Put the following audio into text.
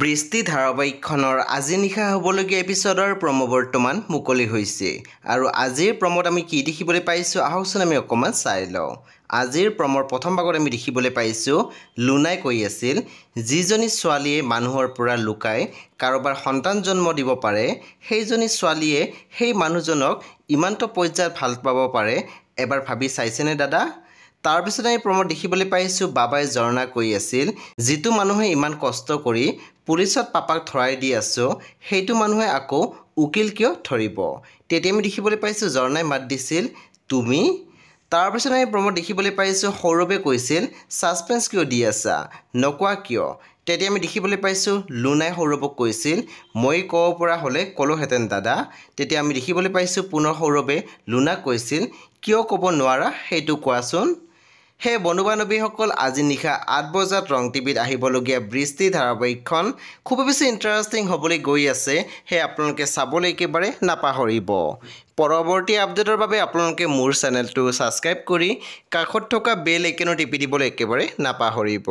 বৃষ্টি ধাৰাবাহিকখনৰ আজি নিশা হ'বলগীয়া এপিছডৰ প্ৰমো বৰ্তমান মুকলি হৈছে আৰু আজিৰ প্ৰমোত আমি কি দেখিবলৈ পাইছোঁ আহকচোন আমি অকণমান চাই লওঁ। আজিৰ প্ৰমৰ প্ৰথম ভাগত আমি দেখিবলৈ পাইছোঁ লুনাই কৈ আছিল যিজনী ছোৱালীয়ে মানুহৰ পৰা লুকাই কাৰোবাৰ সন্তান জন্ম দিব পাৰে সেইজনী ছোৱালীয়ে সেই মানুহজনক ইমানটো পৰ্যায়ত ভাল পাব পাৰে এবাৰ ভাবি চাইছেনে দাদা। তাৰপিছত আমি প্ৰমোত দেখিবলৈ পাইছোঁ বাবাই জৰ্ণা কৈ আছিল যিটো মানুহে ইমান কষ্ট কৰি পুলিচত পাপাক ধৰাই দি আছোঁ সেইটো মানুহে আকৌ উকিল কিয় ধৰিব। তেতিয়া আমি দেখিবলৈ পাইছোঁ জৰ্ণাই মাত দিছিল তুমি। তাৰপিছত আমি প্ৰমোত দেখিবলৈ পাইছোঁ সৌৰভে কৈছিল ছাছপেন্স কিয় দি আছা নকোৱা কিয়। তেতিয়া আমি দেখিবলৈ পাইছোঁ লুনাই সৌৰভক কৈছিল মই ক'ব পৰা হ'লে ক'লোহেঁতেন দাদা। তেতিয়া আমি দেখিবলৈ পাইছোঁ পুনৰ সৌৰভে লুনাক কৈছিল কিয় ক'ব নোৱাৰা সেইটো কোৱাচোন। সেই বন্ধু বান্ধৱীসকল আজি নিশা 8 বজাত ৰং টিভিত আহিবলগীয়া বৃষ্টি ধাৰাবাহিকখন খুব বেছি ইণ্টাৰেষ্টিং হ'বলৈ গৈ আছে। সেয়ে আপোনালোকে চাবলৈ একেবাৰে নাপাহৰিব। পৰৱৰ্তী আপডেটৰ বাবে আপোনালোকে মোৰ চেনেলটো ছাবস্ক্ৰাইব কৰি কাষত থকা বেল আইকনো টিপি দিবলৈ একেবাৰে নাপাহৰিব।